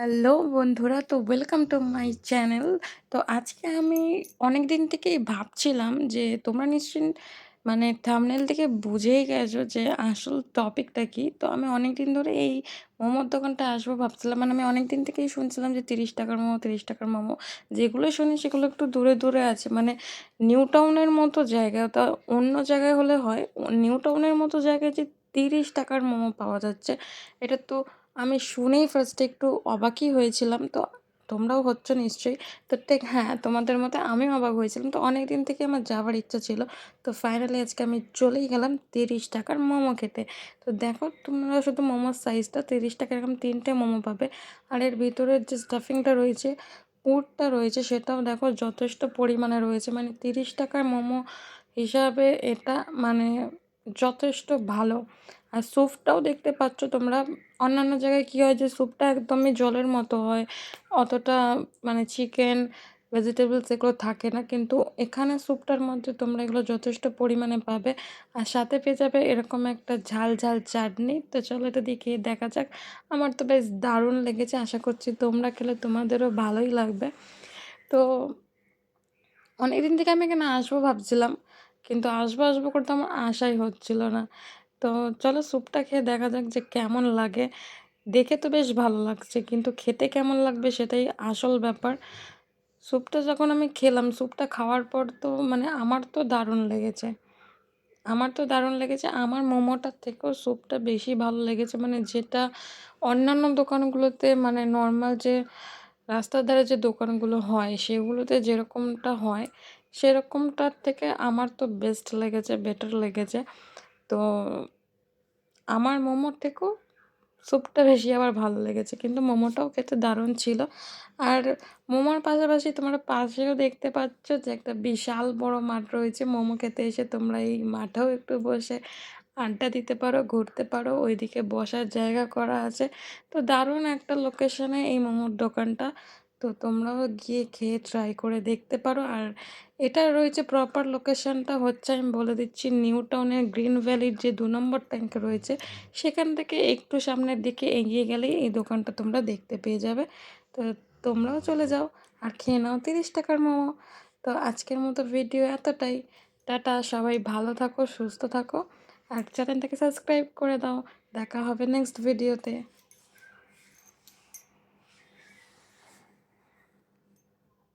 Hello বন্ধুরা, তো welcome to my channel. তো আজকে আমি অনেক দিন থেকেই ভাবছিলাম যে তোমরা নিশ্চয়ই মানে থাম্বনেল থেকে বুঝেই গেছো যে আসল টপিকটা কি। তো আমি অনেক দিন ধরে এই মোমোর দোকানটা আসবো ভাবছিলাম, মানে আমি অনেক দিন থেকেই শুনছিলাম যে 30 টাকার মোমো, 30 টাকার মোমো। যেগুলো শুনি সেগুলো একটু দূরে দূরে আছে, মানে নিউ টাউনের মতো জায়গা। তা অন্য জায়গায় হলে হয়, নিউ টাউনের মতো জায়গায় যে 30 টাকার মোমো পাওয়া যাচ্ছে, এটা তো আমি শুনেই ফার্স্টে একটু অবাকই হয়েছিলাম। তো তোমরাও হচ্ছ নিশ্চয়ই। তো ঠিক হ্যাঁ, তোমাদের মতো আমিও অবাক হয়েছিলাম। তো অনেক দিন থেকে আমার যাওয়ার ইচ্ছা ছিল। তো ফাইনালি আজকে আমি চলেই গেলাম 30 টাকার মোমো খেতে। তো দেখো তোমরা শুধু মোমোর সাইজটা 30 টাকা, এরকম 3টে মোমো পাবে। আর এর ভিতরের যে স্টাফিংটা রয়েছে, পুরটা রয়েছে, সেটাও দেখো যথেষ্ট পরিমাণে রয়েছে। মানে 30 টাকার মোমো হিসাবে এটা মানে যথেষ্ট ভালো। আর স্যুপটাও দেখতে পাচ্ছ তোমরা। অন্যান্য জায়গায় কী হয় যে স্যুপটা একদমই জলের মতো হয়, অতটা মানে চিকেন, ভেজিটেবলস এগুলো থাকে না। কিন্তু এখানে স্যুপটার মধ্যে তোমরা এগুলো যথেষ্ট পরিমাণে পাবে। আর সাথে পেয়ে যাবে এরকম একটা ঝাল ঝাল চাটনি। তো চলো এটা দিয়ে খেয়ে দেখা যাক। আমার তো বেশ দারুণ লেগেছে, আশা করছি তোমরা খেলে তোমাদেরও ভালোই লাগবে। তো অনেকদিন থেকে আমি এখানে আসবো ভাবছিলাম, কিন্তু আসবো আসবো করতে আমার আশাই হচ্ছিল না। তো চলো স্যুপটা খেয়ে দেখা যাক যে কেমন লাগে। দেখে তো বেশ ভালো লাগছে, কিন্তু খেতে কেমন লাগবে সেটাই আসল ব্যাপার। স্যুপটা যখন আমি খেলাম, স্যুপটা খাওয়ার পর তো মানে আমার তো দারুণ লেগেছে। আমার মোমোটার থেকেও স্যুপটা বেশি ভালো লেগেছে। মানে যেটা অন্যান্য দোকানগুলোতে, মানে নর্মাল যে রাস্তার ধারে যে দোকানগুলো হয় সেগুলোতে যেরকমটা হয়, সেরকমটার থেকে আমার তো বেস্ট লেগেছে, বেটার লেগেছে। তো আমার মোমোর থেকেও স্যুপটা বেশি আবার ভালো লেগেছে। কিন্তু মোমোটাও খেতে দারুণ ছিল। আর মোমোর পাশাপাশি তোমরা পাশেও দেখতে পাচ্ছ যে একটা বিশাল বড় মাঠ রয়েছে। মোমো খেতে এসে তোমরা এই মাঠেও একটু বসে আড্ডা দিতে পারো, ঘুরতে পারো। ওইদিকে বসার জায়গা করা আছে। তো দারুণ একটা লোকেশনে এই মোমোর দোকানটা। তো তোমরাও গিয়ে খেয়ে ট্রাই করে দেখতে পারো। আর এটা রয়েছে প্রপার লোকেশনটা হচ্ছে, আমি বলে দিচ্ছি, নিউ টাউনের গ্রিন ভ্যালির যে 2 নম্বর ট্যাঙ্ক রয়েছে, সেখান থেকে একটু সামনের দিকে এগিয়ে গেলেই এই দোকানটা তোমরা দেখতে পেয়ে যাবে। তো তোমরাও চলে যাও আর খেয়ে নাও 30 টাকার মোমো। তো আজকের মতো ভিডিও এতটাই। টাটা, সবাই ভালো থাকো, সুস্থ থাকো। আর চ্যানেলটাকে সাবস্ক্রাইব করে দাও। দেখা হবে নেক্সট ভিডিওতে।